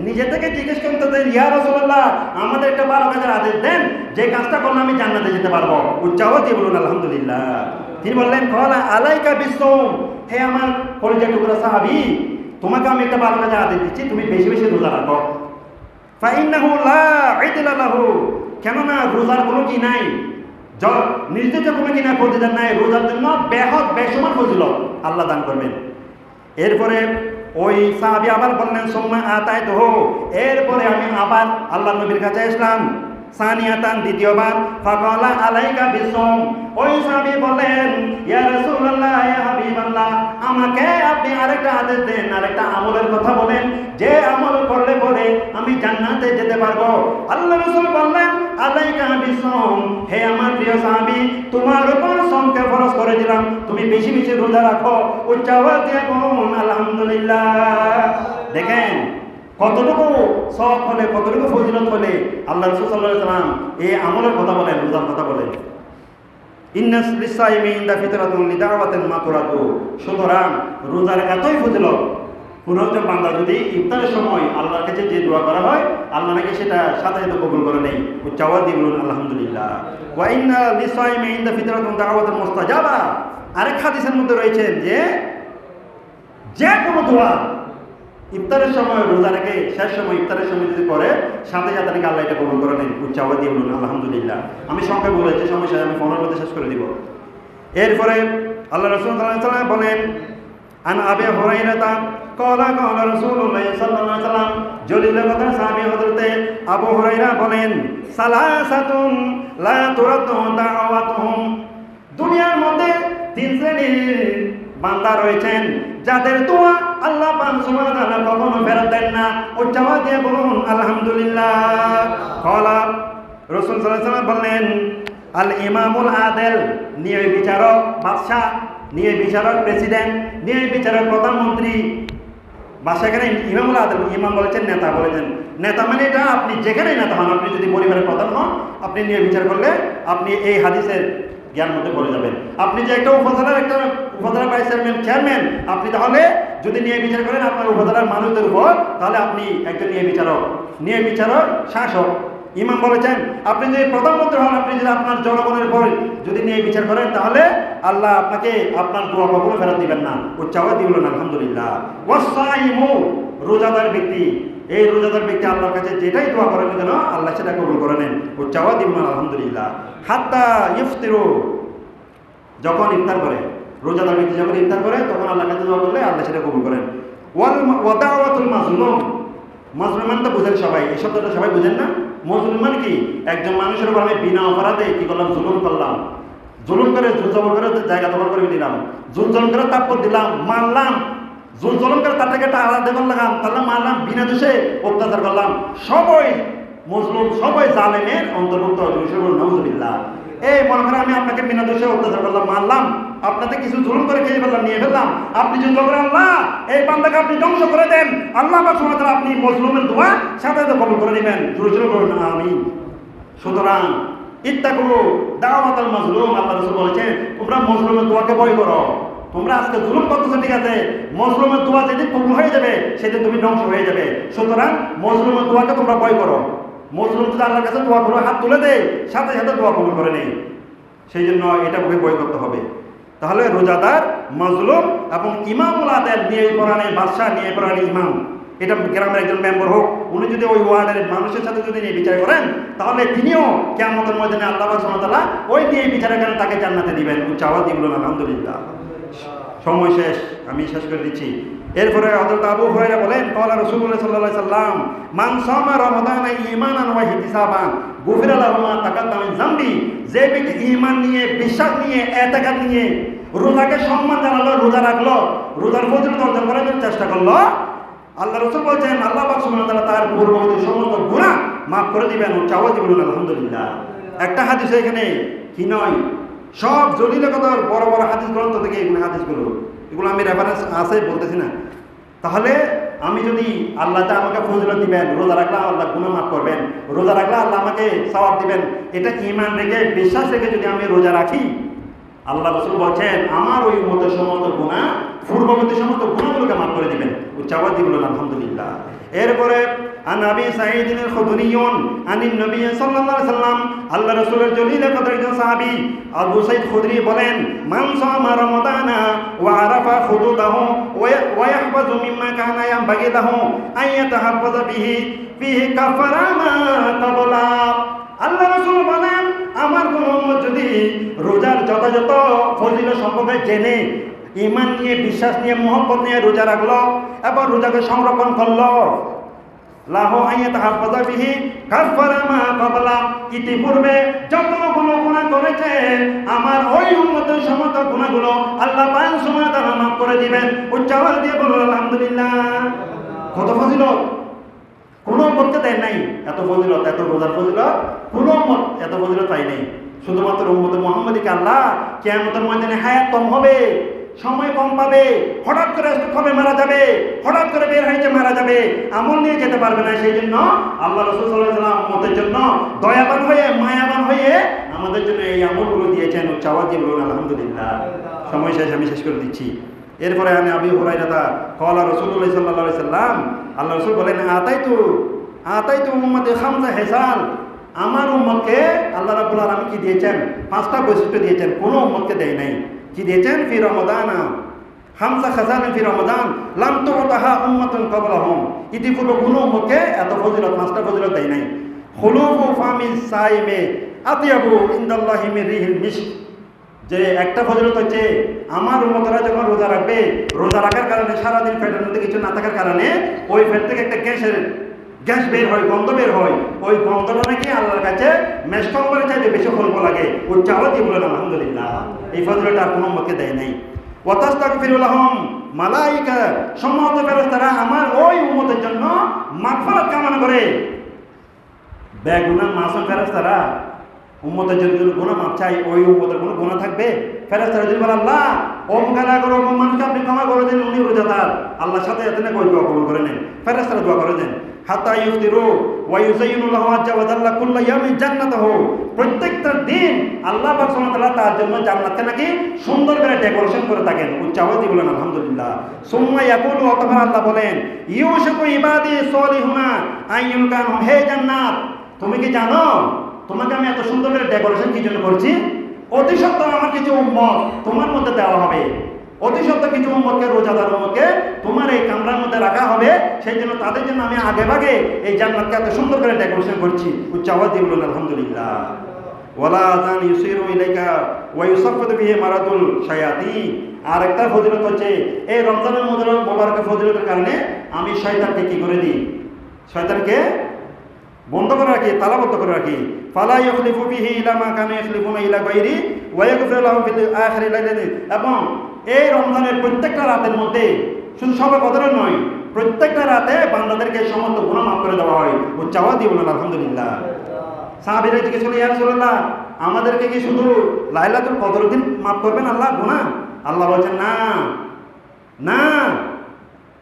নিজে থেকে জিজ্ঞেস করতেন, ইয়া রাসূলুল্লাহ, আমাদের একটা ভালো কাজের আদেশ দেন, যে কাজটা করলে আমি জান্নাতে যেতে পারবো। উচ্চ আওয়াজে বলুন আলহামদুলিল্লাহ। তিনি বললেন, ক্বালা আলাইকা বিসসাওম, হে আমার কলিজার টুকরা সাহাবী, তোমাকে আমি একটা ভালো কাজের আদেশ দিচ্ছি, তুমি বেশি বেশি রোজা রাখো। ফাইন্নাহু লা ইদলা লাহু, কেননা রোজার কোনো কি নাই, নির্দিষ্ট কোনো কি নাই, প্রতিদান নাই। রোজার জন্য বেহদ বেসমান ফজিলত আল্লাহ দান করবেন। এরপরে ওই সাহাবী আবার বললেন, সুম্মা আতাইতুহু, এরপরে আমি আবার আল্লাহ নবীর কাছে আসলাম। সানিয়াতান, দ্বিতীয়বার। ফাকালা আলাইকা বিসসাওম, ওই সাহাবী বললেন, ইয়া রাসূলুল্লাহ, ইয়া হাবিবাল্লাহ, আমাকে আপনি আরেকটা আদেশ দেন, আরেকটা আমলের কথা বলেন, যে আমল করলে পরে আমি জান্নাতে যেতে পারবো। আল্লাহ রাসূল বললেন, আলাইকা বিসসাওম, হে আমার প্রিয় সাহাবী, তোমার উপর সোমকে ফরজ করে দিলাম, তুমি বেশি বেশি রোজা রাখো। উচ্চ আওয়াজে বলুন আলহামদুলিল্লাহ। দেখেন কতটুকু সওয়াব হলে, কতটুকু ফজিলত হলে আল্লাহ রাসূল সাল্লাল্লাহু আলাইহি ওয়াসাল্লাম এই আমলের কথা বলেন, রোজার কথা বলেন। ইন্নাস লিসাইমি ইনদা ফিতরাতুন লিদাওয়াতিন মাতুরাতু। সুতরাং রোজার এতই ফজিলত, কোন একজন বান্দা যদি ইফতারের সময় আল্লাহর কাছে যে দোয়া করা হয়, আল্লাহ নাকি সেটা সাথে সাথে কবুল করে নেই। উচ্চাওয়াজ দিয়ে বলুন আলহামদুলিল্লাহ। ওয়া ইন্না লিসাইমি ইনদা ফিতরাতুন দাওয়াতুন মুস্তাজাবা। আরেক হাদিসের মধ্যে রয়েছেন যে কোনো দোয়া ইফতারের সময় রোজা রেখে শেষ সময় ইফতারের সময় যদি করে, সাথে সাথে নাকি আল্লাহ এটা কবুল করে নেন। উচ্চাওয়াজ দিয়ে বলুন আলহামদুলিল্লাহ। আমি সংখ্যা বলেছি, সমস্যা আমি 15 মধ্যে শেষ করে দিব। এরপরে আল্লাহ রাসূল সাল্লাল্লাহু আলাইহি ওয়াসাল্লাম বলেন, আন আবি হুরায়রা ক্বালা ক্বালা রাসূলুল্লাহ সাল্লাল্লাহু আলাইহি ওয়াসাল্লাম, জলিলের কথা সাহাবী হযরতে আবু হুরায়রা বলেন, সালাসাতুন লা তুরাদ্দু দাওয়াতুহুম। দুনিয়ার মধ্যে 3 শ্রেণীর বান্দা রয়েছেন যাদের দোয়া আল্লাহ পাক সুবহানাহু ওয়া তাআলা কখনো ফেরত দেন না। উচ্চাওয়াজ দিয়ে বলুন আলহামদুলিল্লাহ। ক্বালা রাসূল সাল্লাল্লাহু আলাইহি ওয়াসাল্লাম বললেন, আল ইমামুল আদেল, ন্যায় বিচারক বাদশাহ, ন্যায় বিচারক প্রেসিডেন্ট, ন্যায় বিচারক প্রধানমন্ত্রী। বাদশাহ এখানে ইমামুল আদেল, ইমাম বলেছেন নেতা বলেছেন। নেতা মানে এটা আপনি যেখানেই নেতা হন, আপনি যদি পরিবারের প্রধান হন, আপনি ন্যায় বিচার করলে আপনি এই হাদিসের জ্ঞান মধ্যে পড়ে যাবেন। আপনি যে একটা উপজেলার ভাইস চেয়ারম্যান, আপনি তাহলে যদি ন্যায় বিচার করেন আপনার উপজেলার মানুষদের উপর, তাহলে আপনি একজন ন্যায় বিচারক শাসক। ইমাম বলেছেন আপনি যদি প্রধানমন্ত্রী হন, আপনি যদি আপনার জনগণের উপর যদি ন্যায় বিচার করেন, তাহলে আল্লাহ আপনাকে আপনার দোয়া কখনো ফেরত দিবেন না। উচ্চাওয়াজ দিয়ে বলুন আলহামদুলিল্লাহ। ওয়াসাইমু, রোজাদার ব্যক্তি, এই রোজাদার ব্যক্তি আল্লাহর কাছে যেটাই দোয়া করেন কেন আল্লাহ সেটা কবুল করে নেন। উচ্চাওয়াজ দিয়ে বলুন আলহামদুলিল্লাহ। হাত্তা ইফতিরু, যখন ইফতার করে, রোজাদার ব্যক্তি যখন ইফতার করে তখন আল্লাহর কাছে দোয়া করলে আল্লাহ সেটা কবুল করেন। ওয়া দাওয়াতুল মাজলুম, মাজলুম মানে তো বুঝেন সবাই, এই শব্দটা সবাই বুঝেন না? মজলুম মানে কি? একজন মানুষের উপর আমি বিনা অপরাধে কি করলাম? জুলুম করলাম, জুলুম করে জোর জবর করে জায়গা দখল করে নিলাম, জোর জলম করে তাপ্পর দিলাম, মারলাম, জোর জলম করে তার থেকে একটা আলাদা করলাম, তাহলে মারলাম, বিনা দোষে অত্যাচার করলাম, সবাই মজলুম, সবাই জালেমের অন্তর্ভুক্ত। নাউজুবিল্লাহ। এই মনে করেন আমি আপনাকে বিনা দোষে অত্যাচার করলাম, মারলাম, আপনাকে কিছু জুলুম করে খেয়ে ফেললাম, নিয়ে ফেললাম, আপনি যদি বলেন আল্লাহ এই বান্দাকে আপনি ধ্বংস করে দেন, আল্লাহ পাক সুবহানাহু ওয়া তাআলা আপনি মজলুমের দোয়া সাথে সাথে কবুল করে নেবেন। জোরে জোরে বলুন আমিন। সুতরাং ইত্তাকু দাওয়াতাল মাজলুম, আল্লাহ রাসূল বলেছেন তোমরা মজলুমের দোয়াকে ভয় করো। তোমরা আজকে জুলুম করতেছো ঠিক আছে, মজলুমের দোয়া যেদিন কবুল হয়ে যাবে সেদিন তুমি ধ্বংস হয়ে যাবে। সুতরাং মজলুমের দোয়াকে তোমরা ভয় করো। মজলুম যদি আল্লাহর কাছে দোয়া করে হাত তুলে দেয়, সাথে সাথে দোয়া কবুল করে নেই। সেই জন্য এটা ভয় করতে হবে। তাহলে রোজাদার, মাজলুম এবং ইমামুল আদেল, ন্যায় পরায়ণ বাদশাহ, ন্যায় পরায়ণ ইমাম, এটা গ্রামের একজন মেম্বার হোক, উনি যদি ওই ওয়ার্ডের মানুষের সাথে যদি নিয়ে বিচার করেন, তাহলে তিনিও কিয়ামতের ময়দানে আল্লাহ সুবহানাহু ওয়া তাআলা ওই নিয়ে বিচারের কারণে তাকে জান্নাতে দিবেন। উচ্চাওয়াজ দিয়ে বলুন আলহামদুলিল্লাহ। সময় শেষ, আমি শেষ করে দিচ্ছি। এরপরে হযরত আবু হুরায়রা বলেন, ক্বালা রাসূলুল্লাহ সাল্লাল্লাহু আলাইহি সাল্লাম, মান সামা রমাদানা ঈমানান ওয়া ইহতিসাবান গুফিরা লাহু মা তাকাদ্দামা মিন যামবি। যে ব্যক্তি ঈমান নিয়ে, বিশ্বাস নিয়ে, ইতিকাদ নিয়ে রোজাকে সম্মান জানালো, রোজা রাখলো, রোজার ফজিলত অর্জন করার জন্য চেষ্টা করলো, আল্লাহ রাসূল বলেন আল্লাহ পাক সুবহানাহু ওয়া তাআলা তার পূর্ববর্তী সমস্ত গুনাহ মাফ করে দিবেন। উচ্চাওয়াজ দিয়ে বলুন আলহামদুলিল্লাহ। একটা হাদিস এখানে কি নয়, সব জলিল কথার বড় বড় হাদিস গ্রন্থ থেকে এগুলো আমি রেফারেন্স আছে বলতেছি না। তাহলে আমি যদি আল্লাহ তা আমাকে ফজিলত দিবেন, রোজা রাখলে আল্লাহ গুনাহ মাফ করবেন, রোজা রাখলে আল্লাহ আমাকে সওয়াব দিবেন, এটা ঈমান রেখে, বিশ্বাস রেখে যদি আমি রোজা রাখি, আল্লাহ রাসূল বলেন আমার ওই উম্মতের সমস্ত গুনাহ, পূর্ববর্তী সমস্ত গুনাহগুলোকে মাফ করে দিবেন। উচ্চাওয়াজ দিয়ে বলুন আলহামদুলিল্লাহ। এরপরে আন আবি সাঈদ আল খুদরিয়্যুন আনিন নবী সাল্লাল্লাহু আলাইহি সাল্লাম, আল্লাহ রাসূলের জলিল কদরের একজন সাহাবী আবু সাঈদ খুদরি বলেন, মান সামা রমাদানা ওয়া আরাফা হুদুদাহু ওয়া ইয়াহফাযু মিম্মা কানা ইয়ানবাগি লাহু আন ইয়াতাহাফাযা ফিহি কাফারা মা ক্বাবলা। আল্লাহ রাসূল বলেন আমার কোন উম্মত যদি রোজার যথাযথ ফজিলত সম্পর্কে জেনে, ঈমান নিয়ে, বিশ্বাস নিয়ে, মহব্বত নিয়ে রোজা রাখলো এবং রোজাকে সংরক্ষণ করলো, লাহু আইয়াতাহাফাযা বিহি কাফারা মা ক্বাবলা, ইতিপূর্বে যতগুলো গুনাহ করেছে আমার ওই উম্মতের সমস্ত গুনাহগুলো আল্লাহ পাক সুবহানাহু ওয়া তাআলা মাফ করে দিবেন। উচ্চাওয়াজ দিয়ে বলুন আলহামদুলিল্লাহ। কত ফজিলত, কোনো উম্মতকে দেন নাই এত ফজিলত, এত রোজার ফজিলত কোনো উম্মত এত ফজিলত পাই নাই। শুধুমাত্র উম্মতে মুহাম্মাদীকে আল্লাহ কিয়ামতের ময়দানে হায়াত কম হবে, সময় কম পাবে, হঠাৎ করে কবে মারা যাবে, হঠাৎ করে বের হয়েছে মারা যাবে, আমল নিয়ে যেতে পারবে না। সেই জন্য আল্লাহ রাসূল সাল্লাল্লাহু আলাইহি ওয়াসাল্লাম উম্মতের জন্য দয়াবান হয়ে, মায়াবান হয়ে আমাদের জন্য এই আমলগুলো দিয়েছেন। উচ্চাওয়াজ দিয়ে বলুন আলহামদুলিল্লাহ। সময় শেষ, আমি শেষ করে দিচ্ছি। এরপরে আমি আবু হুরায়রা ক্বালা রাসূলুল্লাহ সাল্লাল্লাহু আলাইহি ওয়াসাল্লাম, আল্লাহ রাসূল বলেন, আতাইতু উম্মতি খামসা হিসাল, আমার উম্মতকে আল্লাহ রাব্বুল আলামিন কি দিয়েছেন? 5টা বৈশিষ্ট্য দিয়েছেন, কোনো উম্মতকে দেয় নাই। কি দিয়েছেন? ফি রমাদানা খামসা খাসান ফি রমাদান লাম তুতাহা উম্মাতুন ক্বাবলাহুম, ইতিপূর্বে কোনো উম্মতকে এত ফজিলত, 5টা ফজিলত দেয় নাই। খুলুফু ফামিস সাইমে আতিয়াবু ইনদাল্লাহি মির রিহিল মিস্ক, যে একটা ফজিলত হচ্ছে আমার উম্মতরা যখন রোজা রাখবে, রোজা রাখার কারণে সারাদিন পেটের মধ্যে কিছু না থাকার কারণে ওই পেট থেকে একটা গ্যাস বের হয়, গন্ধ বের হয়, ওই গন্ধটা নাকি আল্লাহর কাছে মেসকম্বরের চাইতে বেশি ফলব লাগে। ওই চাওয়া দিয়ে বলেন আলহামদুলিল্লাহ। এই ফজিলতটা আর কোনো উম্মতকে দেয় নাই। ওয়াতাস্তাগফিরু লাহুম মালাইকা, সমস্ত ফেরেশতারা আমার ওই উম্মতের জন্য মাগফিরাত কামনা করে। বেগুনাহ মাসুম ফেরেশতারা উম্মতের যদি গুনাহ মাপ চাই, ওই উম্মতের কোনো গুনাহ থাকবে? ফেরেশতারা যদি বলে আল্লাহ অমুকানা করো, অমুক মানুষকে আপনি ক্ষমা করে দিন, উনি রোজাদার, আল্লাহর সাথে এত না দোয়া কবুল করে নেন। ফেরেশতারা দোয়া করে দেন। হাত্তা ইফতিরু ওয়া ইউযায়্যিনুল্লাহু আযজা ওয়া জাল্লা কুল্লা ইয়াউমিন জান্নাতাহু, প্রত্যেকটা দিন আল্লাহ পাক সুবহানাহু ওয়া তাআলা তার জন্য জান্নাতকে নাকি সুন্দর করে ডেকোরেশন করে থাকেন। উচ্চাওয়াজ দিয়ে বলেন আলহামদুলিল্লাহ। সুম্মা ইয়াকুলু, অতঃপর আল্লাহ বলেন, ইউশিকু ইবাদি সলিহুনা আইয়ুলকানহুম, হে জান্নাত তুমি কি জানো তোমাকে আমি এত সুন্দর করে ডেকোরেশন কি জন্য করছি? অতি সত্ত্বর আমার কিছু উম্মত তোমার মধ্যে দেওয়া হবে, অতি সত্ত্বর কিছু উম্মতকে, রোজাদার উম্মতকে তোমার এই কামরার মধ্যে রাখা হবে। সেই জন্য তাদের জন্য আমি আগে ভাগে এই জান্নাতকে এত সুন্দর করে ডেকোরেশন করছি। উচ্চ আওয়াজ দিয়ে বলুন আলহামদুলিল্লাহ। ওয়ালা আযান ইউসিরু ইলাইকা ওয়া ইউসাফফাদু বিহি মারাদুল শায়াতিন, আর একটা ফজিলত হচ্ছে এই রমজানের মোবারকের ফজিলতের কারণে আমি শয়তানকে কি করে দিই? শয়তানকে বন্ধ করে রাখি, তালাবদ্ধ করে রাখি। ফালা ইখলিফু বিহি ইলা মা কানু ইখলিফুনা ইলা গায়রি ওয়া ইয়াগফিরু লাহুম ফিল আখিরি লাইলাতি, এবং এই রমজানের প্রত্যেকটা রাতের মধ্যে, শুধু সবে কদরের নয়, প্রত্যেকটা রাতে বান্দাদেরকে সমস্ত গুনাহ মাফ করে দেওয়া হয়। উচ্চাওয়াজ দিয়ে বলুন আলহামদুলিল্লাহ। সাহাবীরা জিজ্ঞেস করলেন, ইয়া রাসূলুল্লাহ আমাদেরকে কি শুধু লাইলাতুল কদরের দিন মাফ করবেন আল্লাহ গুনাহ? আল্লাহ বলছেন না না,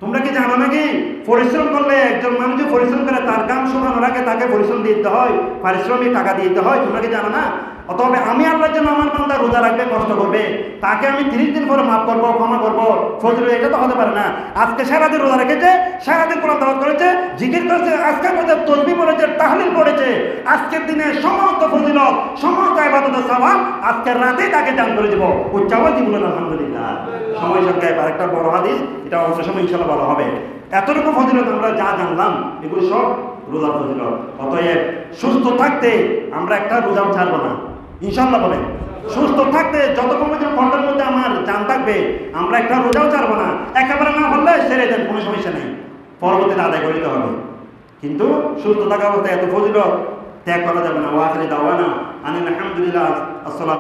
তোমরা কি জানো নাকি পরিশ্রম করলে, একজন মানুষ যে পরিশ্রম করে তার কাম শুকানোর আগে তাকে পরিশ্রম দিতে হয়, পারিশ্রমিক টাকা দিতে হয়, তোমরা কি জানো না? অতএব আমি আল্লাহর জন্য আমার বান্দা রোজা রাখবে, কষ্ট করবে, তাকে আমি 30 দিন পরে মাফ করবো, ক্ষমা করবো, ফজিলত এটা তো হতে পারে না। আজকে সারাদিন রোজা রেখেছে, সারাদিন কোরআন তেলাওয়াত করেছে, জিকির করেছে, আজকের মধ্যে তাসবিহ পড়েছে, তাহলিল পড়েছে, আজকের দিনে সমস্ত ফজিলত, সমস্ত ইবাদতের সওয়াব আজকের রাতেই তাকে দান করে দেব। উচ্চাওয়াজ দিয়ে বলুন আলহামদুলিল্লাহ। সময় সংখ্যায় আরেকটা বড় হাদিস, এটা অবশ্য সময় ইনশাআল্লাহ বলা হবে। এতটুকু ফজিলত আমরা যা জানলাম এগুলো সব রোজার ফজিলত। অতএব সুস্থ থাকতে আমরা একটা রোজাও ছাড়বো না ইনশাআল্লাহ। বলেন সুস্থ থাকতে যতক্ষণ পর্যন্ত কণ্ঠের মধ্যে আমার জান থাকবে আমরা একটা রোজাও ছাড়বো না। একেবারে না পারলে ছেড়ে দেন, কোনো সমস্যা নেই, পরবর্তীতে আদায় করে দিতে হবে। কিন্তু সুস্থ থাকা অবস্থায় এত ফজিলত ত্যাগ করা যাবে না। ওয়া আখিরি দাওয়ানা আনিল হামদুলিল্লাহ। আসসালাম।